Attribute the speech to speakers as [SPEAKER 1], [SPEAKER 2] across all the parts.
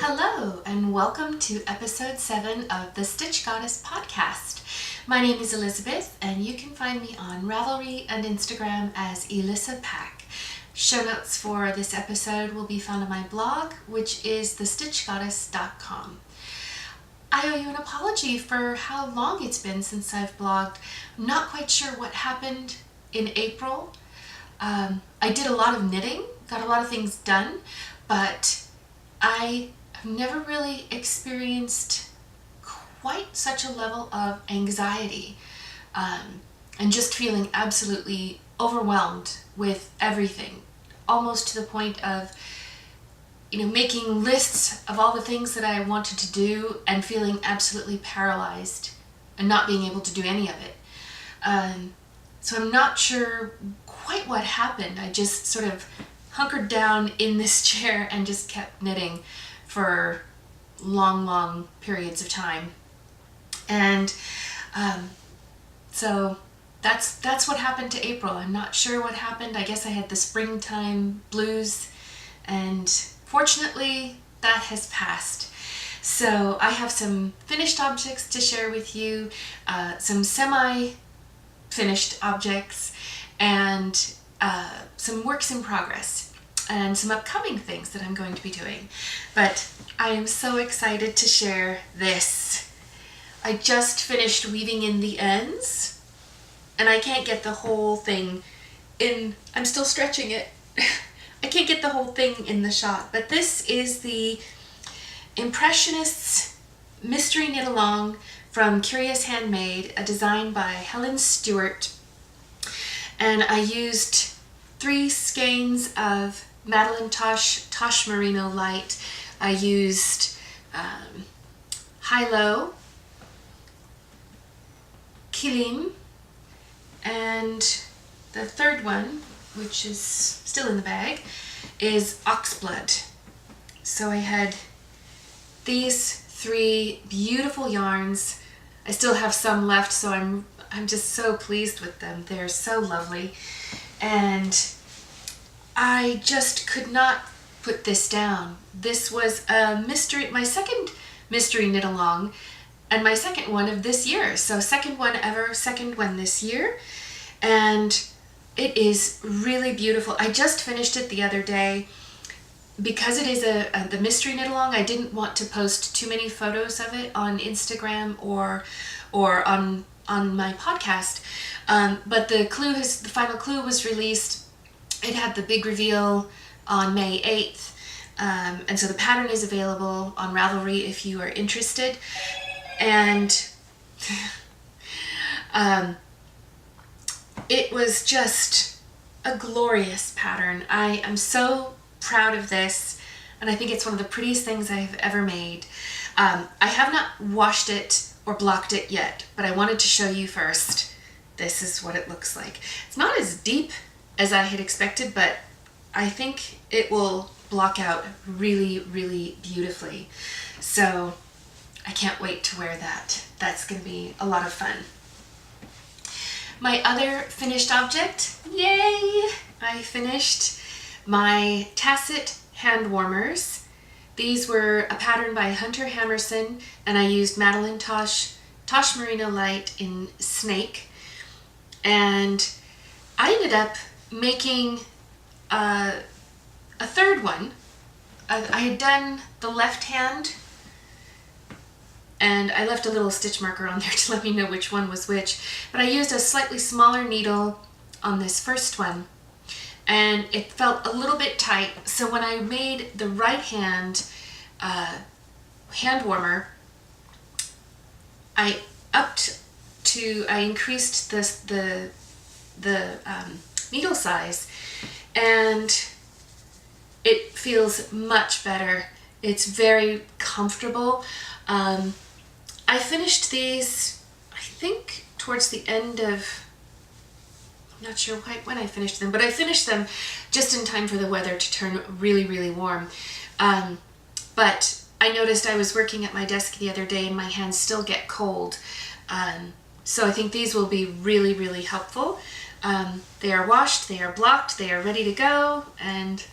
[SPEAKER 1] Hello, and welcome to episode 7 of the Stitch Goddess podcast. My name is Elizabeth, and you can find me on Ravelry and Instagram as Elissa Pack. Show notes for this episode will be found on my blog, which is thestitchgoddess.com. I owe you an apology for how long it's been since I've blogged. I'm not quite sure what happened in April. I did a lot of knitting, got a lot of things done, but I have never really experienced quite such a level of anxiety and just feeling absolutely overwhelmed with everything, almost to the point of making lists of all the things that I wanted to do and feeling absolutely paralyzed and not being able to do any of it. So I'm not sure quite what happened. I just sort of hunkered down in this chair and just kept knitting for long periods of time. And so that's what happened to April. I'm not sure what happened. I guess I had the springtime blues, and fortunately that has passed. So I have some finished objects to share with you, some semi-finished objects, and some works in progress, and some upcoming things that I'm going to be doing. But I am so excited to share this. I just finished weaving in the ends, and I can't get the whole thing in. I'm still stretching it. I can't get the whole thing in the shot, but this is the Impressionists Mystery Knit Along from Curious Handmade, a design by Helen Stewart. And I used 3 skeins of Madeline Tosh Merino Light. I used High-Low, Kilim, and the third one, which is still in the bag, is Oxblood. So I had these 3 beautiful yarns. I still have some left, so I'm just so pleased with them. They're so lovely. And I just could not put this down. This was my second mystery knit along, and my second one of this year. So second one ever, second one this year. And it is really beautiful. I just finished it the other day. Because it is the mystery knit along, I didn't want to post too many photos of it on Instagram or on my podcast. But the final clue was released. It had the big reveal on May 8th. And so the pattern is available on Ravelry if you are interested. And it was just a glorious pattern. I am so proud of this, and I think it's one of the prettiest things I've ever made. I have not washed it or blocked it yet, but I wanted to show you first. This is what it looks like. It's not as deep as I had expected, but I think it will block out really beautifully. So I can't wait to wear that. That's going to be a lot of fun. My other finished object, yay! I finished my Tacit hand warmers. These were a pattern by Hunter Hammerson, and I used Madeline Tosh Merino Light in Snake. And I ended up making a third one. I had done the left hand, and I left a little stitch marker on there to let me know which one was which. But I used a slightly smaller needle on this first one, and it felt a little bit tight. So when I made the right hand hand warmer, I increased the needle size, and it feels much better. It's very comfortable. I finished these, I think, towards the end of, I'm not sure quite when I finished them, but I finished them just in time for the weather to turn really warm. But I noticed I was working at my desk the other day and my hands still get cold. So I think these will be really helpful. They are washed, they are blocked, they are ready to go, and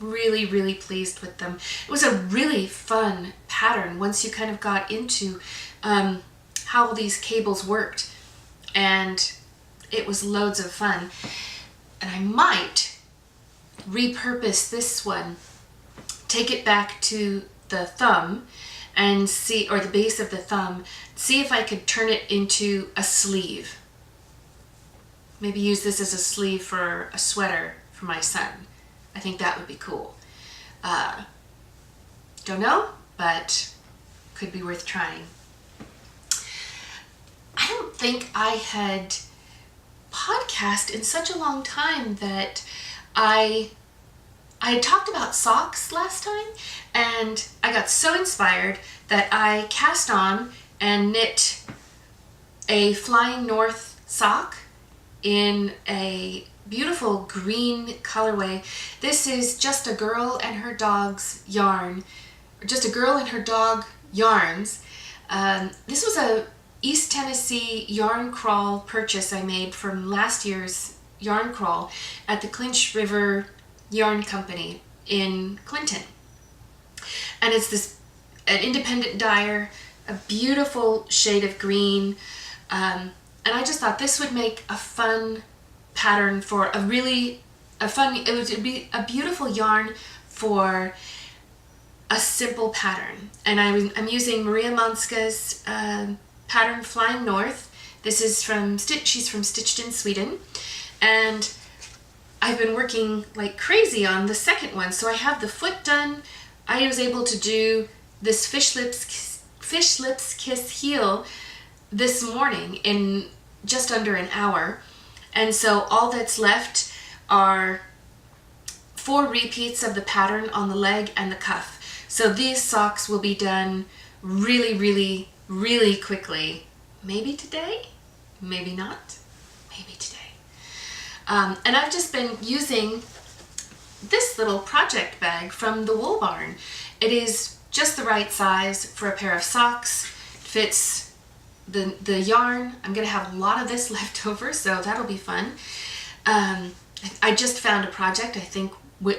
[SPEAKER 1] really, really pleased with them. It was a really fun pattern once you kind of got into how these cables worked, and it was loads of fun. And I might repurpose this one, take it back to the thumb and see, or the base of the thumb, see if I could turn it into a sleeve. Maybe use this as a sleeve for a sweater for my son. I think that would be cool. Don't know, but could be worth trying. I don't think I had podcast in such a long time that I had talked about socks last time, and I got so inspired that I cast on and knit a Flying North sock in a beautiful green colorway. This is Just a Girl and Her Dog's yarn, or Just a Girl and Her Dog yarns. This was a East Tennessee yarn crawl purchase I made from last year's yarn crawl at the Clinch River Yarn Company in Clinton. And it's an independent dyer, a beautiful shade of green, and I just thought this would make a fun pattern for it would be a beautiful yarn for a simple pattern. And I'm using Maria Monska's pattern Flying North. This is she's from Stitched in Sweden, and I've been working like crazy on the second one. So I have the foot done. I was able to do this Fish Lips Kiss heel this morning in just under an hour. And so all that's left are 4 repeats of the pattern on the leg and the cuff. So these socks will be done really, really, really quickly. Maybe today, maybe not, maybe today. And I've just been using this little project bag from the Wool Barn. It is just the right size for a pair of socks. It fits the yarn. I'm gonna have a lot of this left over, so that'll be fun. I just found a project I think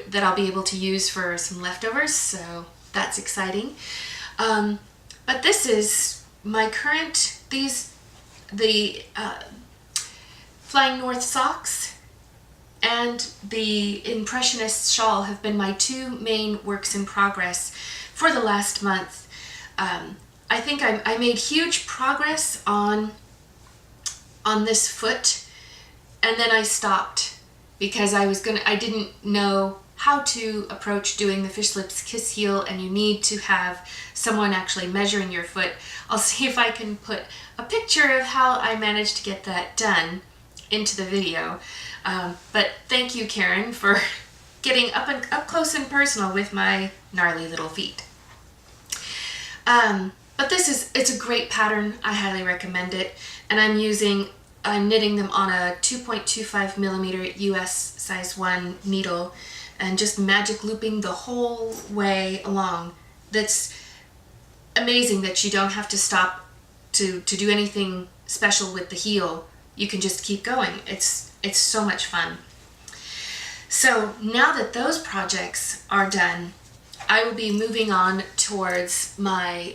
[SPEAKER 1] that I'll be able to use for some leftovers, so that's exciting. But this is my current, the Flying North socks and the Impressionist shawl have been my 2 main works in progress for the last month. I think I made huge progress on this foot, and then I stopped because I didn't know how to approach doing the Fish Lips Kiss heel, and you need to have someone actually measuring your foot. I'll see if I can put a picture of how I managed to get that done into the video. But thank you, Karen, for getting up close and personal with my gnarly little feet. But it's a great pattern. I highly recommend it. And I'm knitting them on a 2.25 millimeter US size 1 needle and just magic looping the whole way along. That's amazing that you don't have to stop to do anything special with the heel. You can just keep going. It's so much fun. So now that those projects are done, I will be moving on towards my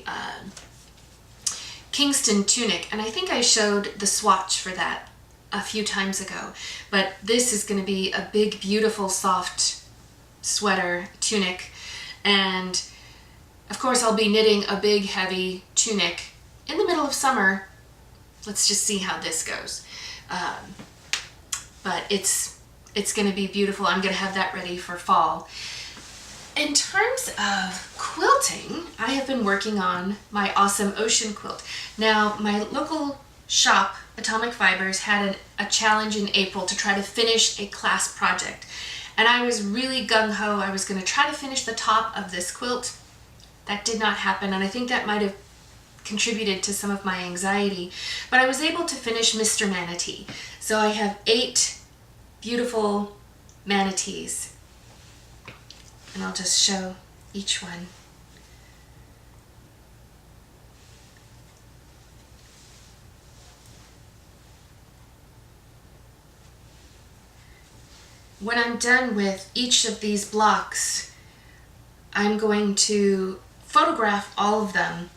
[SPEAKER 1] Kingston tunic, and I think I showed the swatch for that a few times ago, but this is going to be a big, beautiful, soft sweater tunic, and of course I'll be knitting a big, heavy tunic in the middle of summer. Let's just see how this goes. But it's going to be beautiful. I'm going to have that ready for fall. In terms of quilting, I have been working on my awesome ocean quilt. Now, my local shop, Atomic Fibers, had a challenge in April to try to finish a class project. And I was really gung-ho. I was going to try to finish the top of this quilt. That did not happen, and I think that might have contributed to some of my anxiety. But I was able to finish Mr. Manatee. So I have 8 beautiful manatees. And I'll just show each one. when I'm done with each of these blocks, I'm going to photograph all of them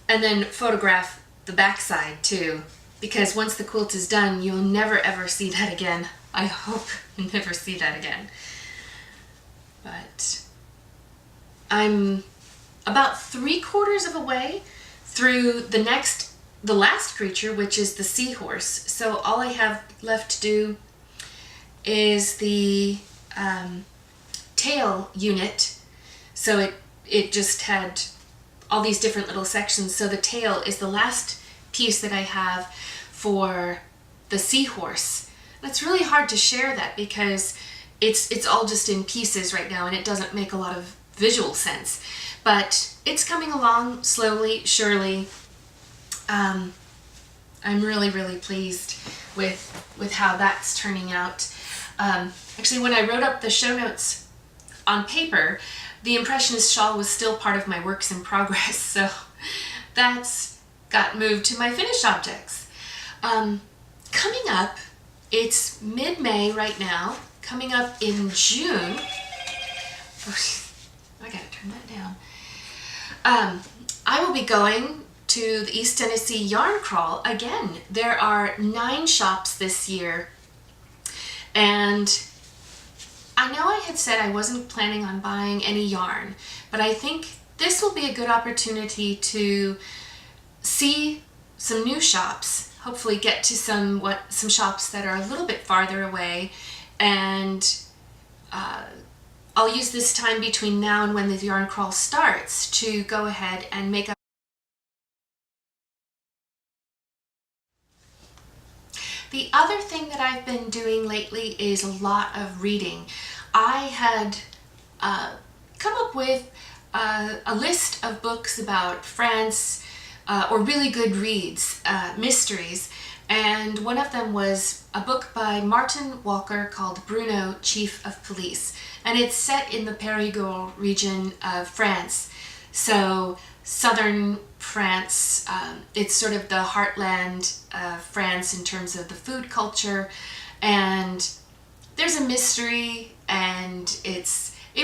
[SPEAKER 1] and then photograph the backside too, because once the quilt is done, you'll never ever see that again. I hope you'll never see that again. But I'm about 3/4 of a way through the last creature, which is the seahorse. So all I have left to do is the tail unit. So it just had all these different little sections. So the tail is the last piece that I have for the seahorse. And it's really hard to share that because it's all just in pieces right now and it doesn't make a lot of visual sense. But it's coming along slowly, surely. I'm really, really pleased with how that's turning out. Actually, when I wrote up the show notes on paper, the Impressionist shawl was still part of my works in progress, so that's got moved to my finished objects. Coming up, it's mid-May right now. Coming up in June, I gotta turn that down. I will be going to the East Tennessee Yarn Crawl again. There are 9 shops this year, and I know I had said I wasn't planning on buying any yarn, but I think this will be a good opportunity to see some new shops, hopefully get to some shops that are a little bit farther away, and I'll use this time between now and when the yarn crawl starts to go ahead and make up. The other thing that I've been doing lately is a lot of reading. I had come up with a list of books about France or really good reads, mysteries, and one of them was a book by Martin Walker called Bruno, Chief of Police, and it's set in the Périgord region of France. So southern France, it's sort of the heartland of France in terms of the food culture, and there's a mystery, and it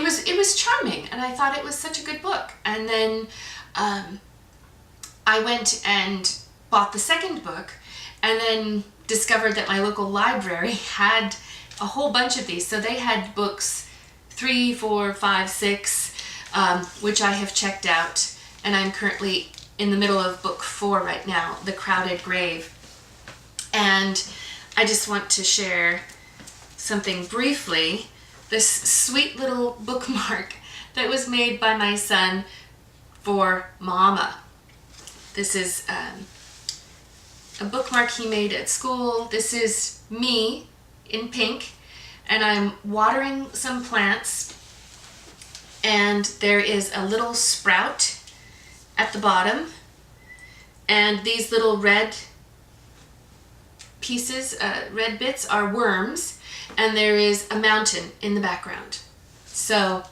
[SPEAKER 1] was charming, and I thought it was such a good book. And then I went and bought the second book, and then discovered that my local library had a whole bunch of these. So they had books 3, 4, 5, 6, which I have checked out, and I'm currently in the middle of book 4 right now, The Crowded Grave. And I just want to share something briefly. This sweet little bookmark that was made by my son for Mama. This is a bookmark he made at school. This is me in pink, and I'm watering some plants, and there is a little sprout at the bottom, and these little red pieces, red bits, are worms, and there is a mountain in the background. So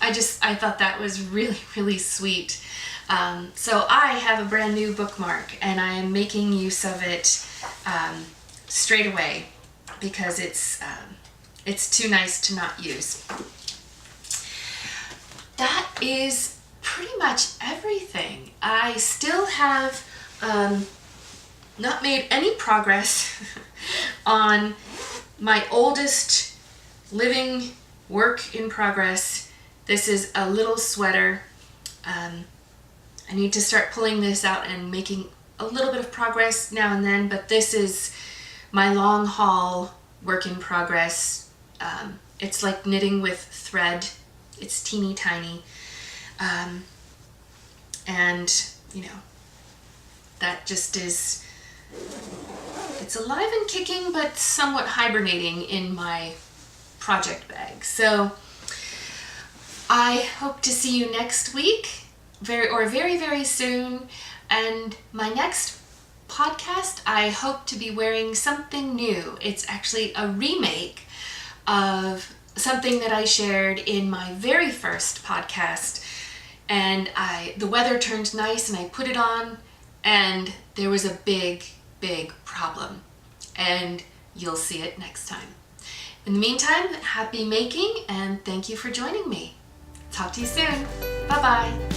[SPEAKER 1] I thought that was really, really sweet. So I have a brand new bookmark, and I am making use of it straight away because it's too nice to not use. That is pretty much everything. I still have not made any progress on my oldest living work in progress. This is a little sweater. I need to start pulling this out and making a little bit of progress now and then, but this is my long haul work in progress. It's like knitting with thread. It's teeny tiny. And, you know, that just is, it's alive and kicking, but somewhat hibernating in my project bag. So I hope to see you next week, very, very soon. And my next podcast, I hope to be wearing something new. It's actually a remake of something that I shared in my very first podcast. And the weather turned nice and I put it on, and there was a big problem. And you'll see it next time. In the meantime, happy making and thank you for joining me. Talk to you soon. Bye-bye.